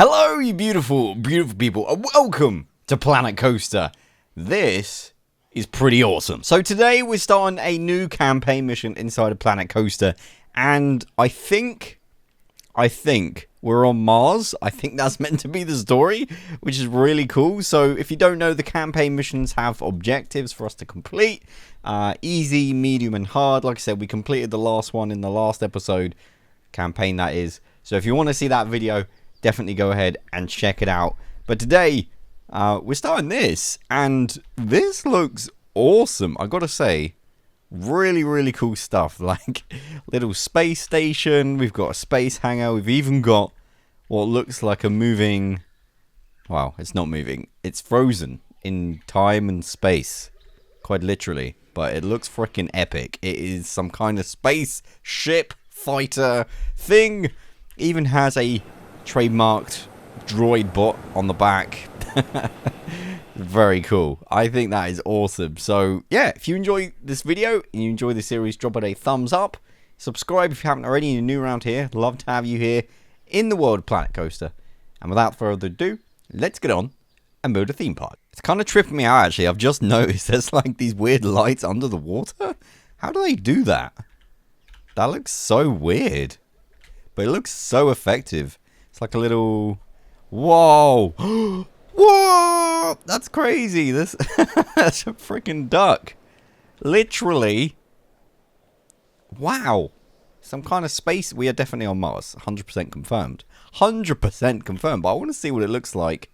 Hello, you beautiful, beautiful people, and welcome to Planet Coaster. This is pretty awesome. So today we're starting a new campaign mission inside of Planet Coaster, and I think we're on Mars. I think that's meant to be the story, which is really cool. So if you don't know, the campaign missions have objectives for us to complete. Easy, medium, and hard. Like I said, we completed the last one in the last episode, campaign that is. So if you want to see that video, definitely go ahead and check it out. But today, we're starting this, and this looks awesome. I gotta say, really, really cool stuff. Like little space station. We've got a space hangar. We've even got what looks like a moving. Well, it's not moving. It's frozen in time and space, quite literally. But it looks freaking epic. It is some kind of spaceship fighter thing. Even has a trademarked droid bot on the back. Very cool. I think that is awesome. So yeah, if you enjoy this video and you enjoy the series, drop it a thumbs up. Subscribe if you haven't already and you're new around here. Love to have you here in the world of Planet Coaster. And without further ado, let's get on and build a theme park. It's kind of tripping me out actually. I've just noticed there's like these weird lights under the water. How do they do that? That looks so weird. But it looks so effective. It's like a little... Whoa! Whoa! That's crazy. That's a freaking duck. Literally. Wow. Some kind of space. We are definitely on Mars. 100% confirmed. 100% confirmed. But I want to see what it looks like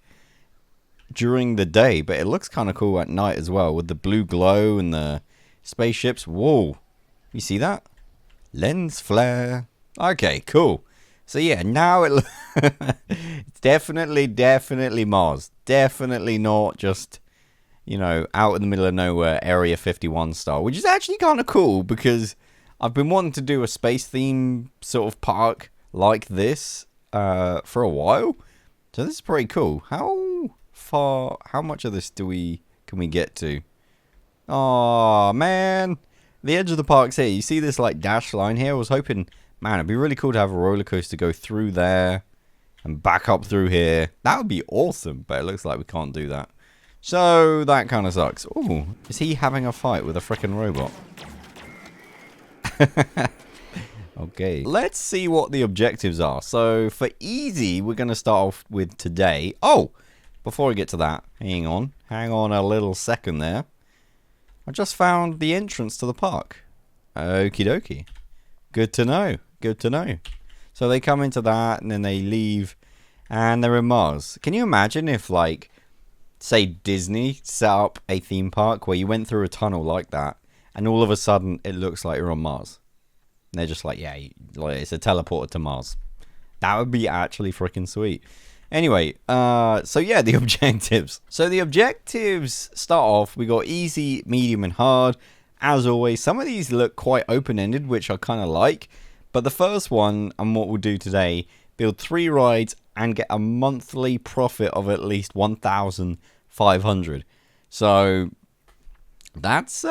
during the day. But it looks kind of cool at night as well. With the blue glow and the spaceships. Whoa. You see that? Lens flare. Okay, cool. So yeah, now it's definitely Mars. Definitely not just, you know, out in the middle of nowhere, Area 51 style. Which is actually kind of cool because I've been wanting to do a space theme sort of park like this for a while. So this is pretty cool. How much of this can we get to? Oh man, the edge of the park's here. You see this like dash line here? I was hoping... Man, it'd be really cool to have a roller coaster go through there and back up through here. That would be awesome, but it looks like we can't do that. So that kind of sucks. Ooh, is he having a fight with a freaking robot? Okay, let's see what the objectives are. So for easy, we're going to start off with today. Oh, before we get to that, hang on a little second there. I just found the entrance to the park. Okie dokie. Good to know. Good to know. So they come into that and then they leave and they're in Mars. Can you imagine if, like, say Disney set up a theme park where you went through a tunnel like that and all of a sudden it looks like you're on Mars? And they're just like, yeah, like it's a teleporter to Mars. That would be actually freaking sweet. Anyway, so yeah, the objectives. So the objectives start off, we got easy, medium, and hard. As always, some of these look quite open-ended, which I kind of like. But the first one, and what we'll do today, build 3 rides and get a monthly profit of at least 1,500. So that's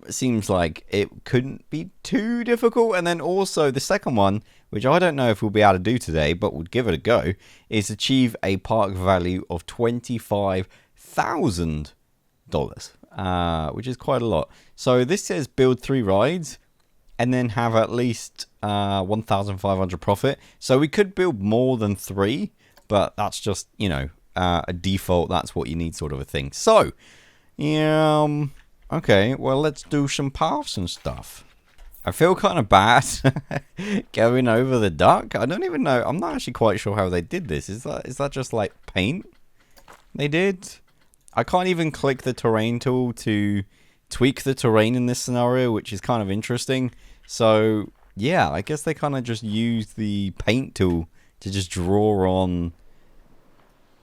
seems like it couldn't be too difficult. And then also the second one, which I don't know if we'll be able to do today, but we'll give it a go, is achieve a park value of $25,000. Which is quite a lot. So this says build 3 rides and then have at least 1,500 profit. So we could build more than 3, but that's just, you know, a default. That's what you need, sort of a thing. So, yeah, okay, well, let's do some paths and stuff. I feel kind of bad going over the duck. I don't even know. I'm not actually quite sure how they did this. Is that just like paint they did? I can't even click the terrain tool to tweak the terrain in this scenario, which is kind of interesting. So, yeah, I guess they kind of just used the paint tool to just draw on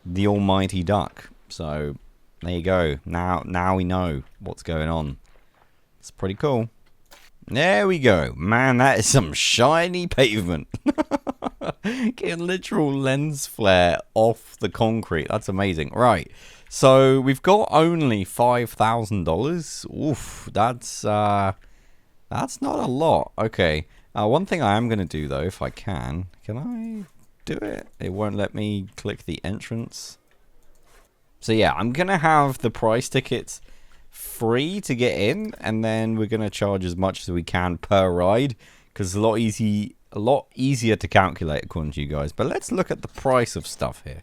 the almighty duck. So, there you go. Now we know what's going on. It's pretty cool. There we go. Man, that is some shiny pavement. Getting literal lens flare off the concrete. That's amazing. Right. So we've got only $5,000. Oof, that's not a lot. Okay. One thing I am going to do though, if I can I do it. It won't let me click the entrance. So yeah, I'm going to have the price tickets free to get in, and then we're going to charge as much as we can per ride, because it's a lot easier to calculate according to you guys. But let's look at the price of stuff here.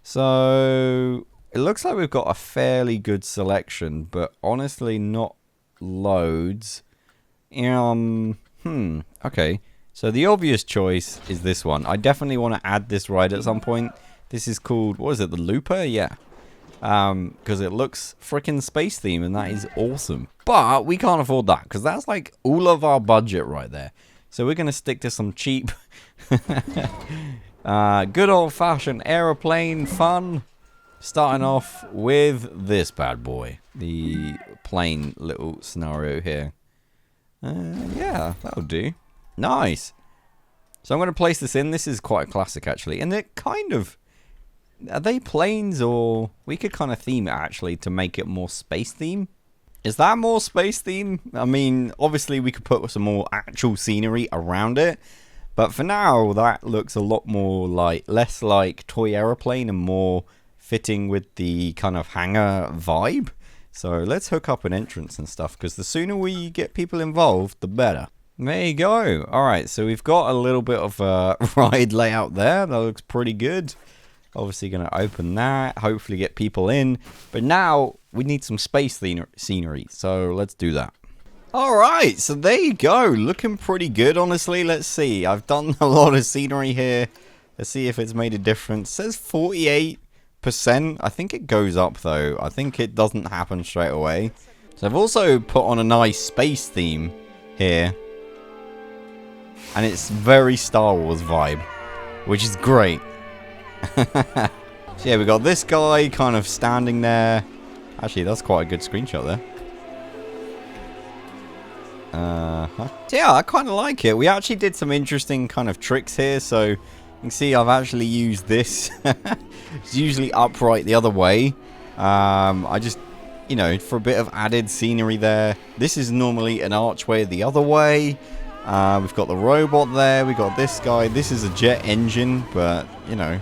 So it looks like we've got a fairly good selection, but honestly not loads. Okay. So the obvious choice is this one. I definitely want to add this ride at some point. This is called, what is it, the Looper? Yeah. Because it looks freaking space themed, and that is awesome. But we can't afford that, because that's like all of our budget right there. So we're going to stick to some cheap, good old-fashioned aeroplane fun. Starting off with this bad boy. The plain little scenario here. Yeah, that'll do. Nice. So I'm going to place this in. This is quite a classic, actually. And it kind of... Are they planes, or... We could kind of theme it, actually, to make it more space theme. Is that more space theme? I mean, obviously, we could put some more actual scenery around it. But for now, that looks a lot more like... Less like toy aeroplane and more fitting with the kind of hangar vibe. So let's hook up an entrance and stuff, because the sooner we get people involved, the better. There you go. Alright, so we've got a little bit of a ride layout there. That looks pretty good. Obviously going to open that, hopefully get people in. But now we need some space scenery, so let's do that. Alright, so there you go. Looking pretty good, honestly. Let's see. I've done a lot of scenery here. Let's see if it's made a difference. It says 48%. I think it goes up, though. I think it doesn't happen straight away. So I've also put on a nice space theme here. And it's very Star Wars vibe, which is great. So yeah, we got this guy kind of standing there. Actually, that's quite a good screenshot there. So yeah, I kind of like it. We actually did some interesting kind of tricks here. So you can see I've actually used this. It's usually upright the other way. I just, you know, for a bit of added scenery there. This is normally an archway the other way. We've got the robot there. We got this guy. This is a jet engine, but, you know,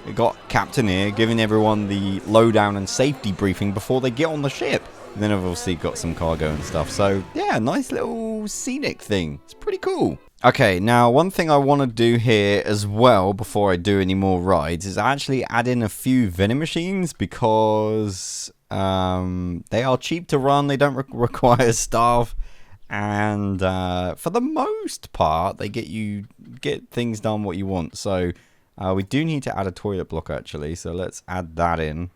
we got Captain here giving everyone the lowdown and safety briefing before they get on the ship. And then I've obviously got some cargo and stuff. So, yeah, nice little scenic thing. It's pretty cool. Okay, now one thing I want to do here as well before I do any more rides is actually add in a few vending machines, because they are cheap to run. They don't require staff. And for the most part, they get things done what you want. So we do need to add a toilet block, actually. So let's add that in.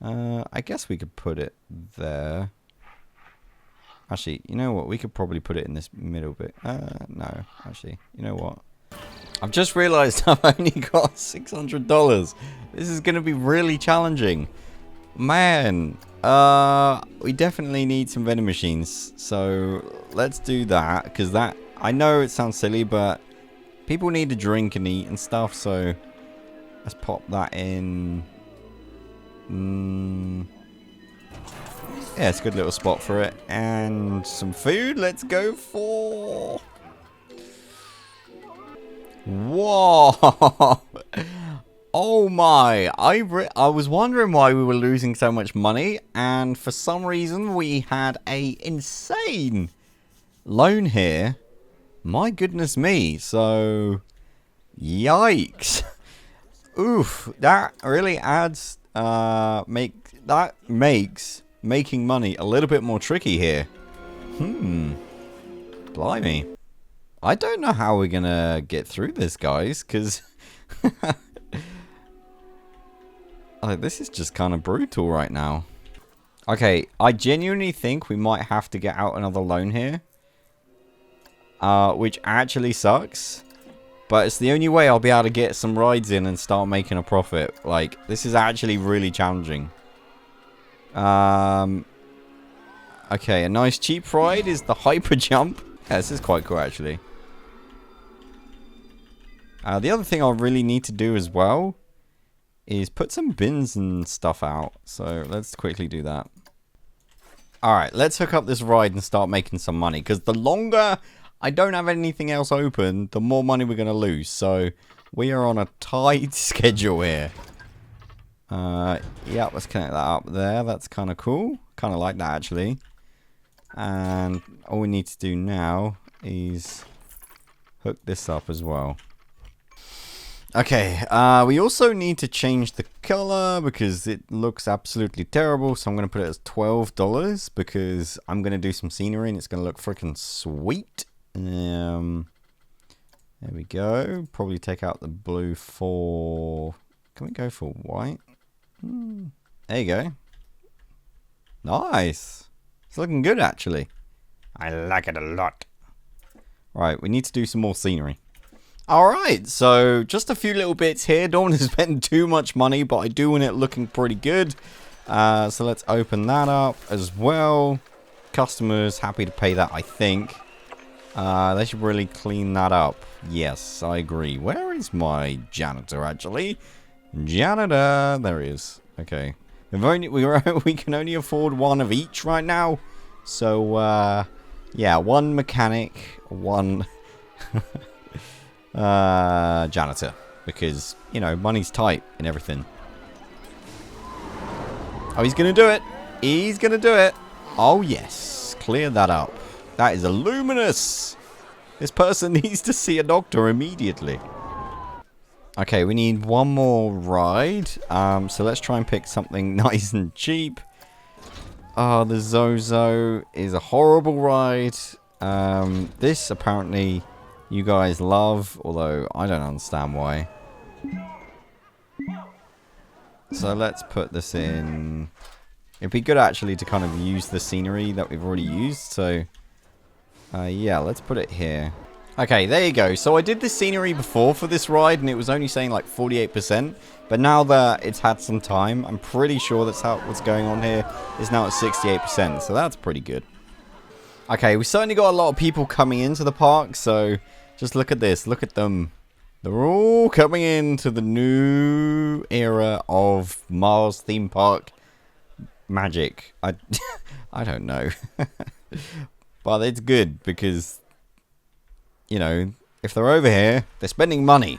I guess we could put it there. Actually, you know what? We could probably put it in this middle bit. No, actually, you know what? I've just realized I've only got $600. This is going to be really challenging. Man, we definitely need some vending machines. So let's do that, because that, I know it sounds silly, but people need to drink and eat and stuff. So let's pop that in. Yeah, it's a good little spot for it. And some food. Let's go for... Whoa! Oh my! I was wondering why we were losing so much money, and for some reason we had a insane loan here. My goodness me! So, yikes! Oof! That really adds makes making money a little bit more tricky here. Blimey! I don't know how we're gonna get through this, guys, because. This is just kind of brutal right now. Okay, I genuinely think we might have to get out another loan here. Which actually sucks. But it's the only way I'll be able to get some rides in and start making a profit. Like, this is actually really challenging. Okay, a nice cheap ride is the hyper jump. Yeah, this is quite cool, actually. The other thing I really need to do as well is put some bins and stuff out. So let's quickly do that. Alright, let's hook up this ride and start making some money. Because the longer I don't have anything else open, the more money we're going to lose. So We are on a tight schedule here. Yeah, let's connect that up there. That's kind of cool. Kind of like that, actually. And all we need to do now is hook this up as well. Okay, we also need to change the color because it looks absolutely terrible. So I'm going to put it as $12 because I'm going to do some scenery and it's going to look freaking sweet. There we go. Probably take out the blue for... Can we go for white? There you go. Nice. It's looking good, actually. I like it a lot. Right, we need to do some more scenery. Alright, so just a few little bits here. Don't want to spend too much money, but I do want it looking pretty good. So let's open that up as well. Customers happy to pay that, I think. They should really clean that up. Yes, I agree. Where is my janitor, actually? Janitor. There he is. Okay. We can only afford one of each right now. So, yeah, one mechanic, one... janitor, because, you know, money's tight and everything. Oh, he's gonna do it. He's gonna do it. Oh, yes. Clear that up. That is luminous. This person needs to see a doctor immediately. Okay, we need one more ride. So let's try and pick something nice and cheap. Oh, the Zozo is a horrible ride. This apparently... you guys love, although I don't understand why. So let's put this in. It'd be good actually to kind of use the scenery that we've already used. So yeah, let's put it here. Okay, there you go. So I did the scenery before for this ride and it was only saying like 48%. But now that it's had some time, I'm pretty sure that's how what's going on here is now at 68%. So that's pretty good. Okay, we certainly got a lot of people coming into the park, so just look at this. Look at them. They're all coming into the new era of Mars theme park magic. I don't know. But it's good because, you know, if they're over here, they're spending money.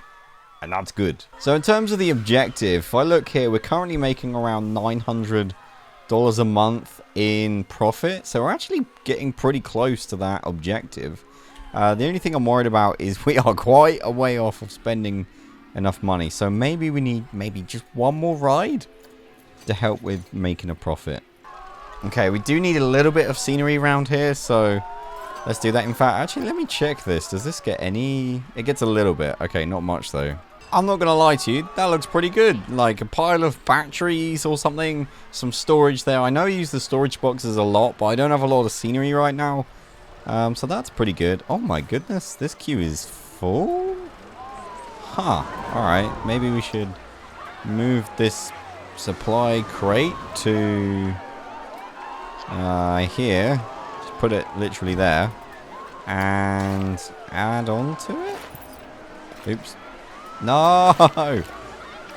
And that's good. So in terms of the objective, if I look here, we're currently making around $900 a month in profit, so we're actually getting pretty close to that objective. The only thing I'm worried about is we are quite a way off of spending enough money, so maybe we need just one more ride to help with making a profit. Okay, we do need a little bit of scenery around here, so let's do that. In fact, actually, let me check this. Does this get any... It gets a little bit. Okay, not much though. I'm not going to lie to you, that looks pretty good. Like a pile of batteries or something, some storage there. I know I use the storage boxes a lot, but I don't have a lot of scenery right now. So that's pretty good. Oh my goodness, this queue is full? Huh, alright. Maybe we should move this supply crate to here. Just put it literally there. And add on to it? Oops. No!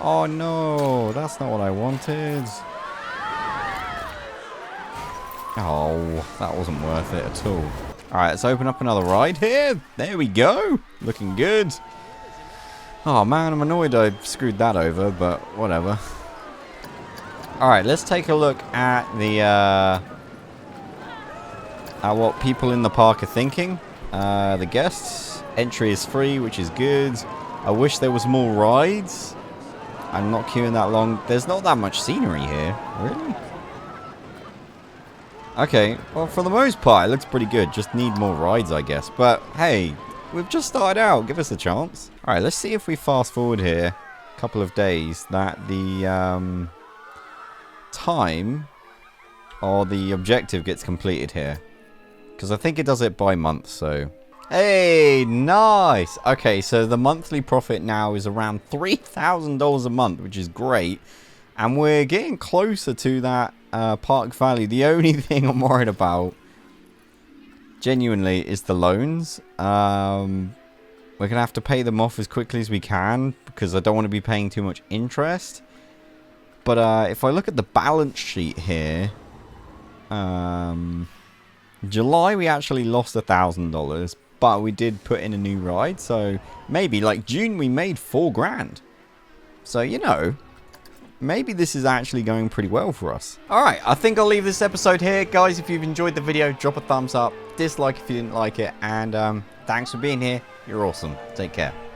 Oh no, that's not what I wanted. Oh, that wasn't worth it at all. Alright, let's open up another ride here. There we go. Looking good. Oh man, I'm annoyed I screwed that over, but whatever. Alright, let's take a look at the at what people in the park are thinking. The guests. Entry is free, which is good. I wish there was more rides. I'm not queuing that long. There's not that much scenery here. Really? Okay, well, for the most part, it looks pretty good. Just need more rides, I guess. But, hey, we've just started out. Give us a chance. Alright, let's see if we fast forward here a couple of days that the time or the objective gets completed here. Because I think it does it by month, so... Hey, nice. Okay, so the monthly profit now is around $3,000 a month, which is great. And we're getting closer to that park value. The only thing I'm worried about, genuinely, is the loans. We're going to have to pay them off as quickly as we can, because I don't want to be paying too much interest. But if I look at the balance sheet here, July we actually lost $1,000. but we did put in a new ride. So maybe like June we made $4,000. So, you know, maybe this is actually going pretty well for us. Alright, I think I'll leave this episode here. Guys, if you've enjoyed the video, drop a thumbs up. Dislike if you didn't like it. And thanks for being here. You're awesome. Take care.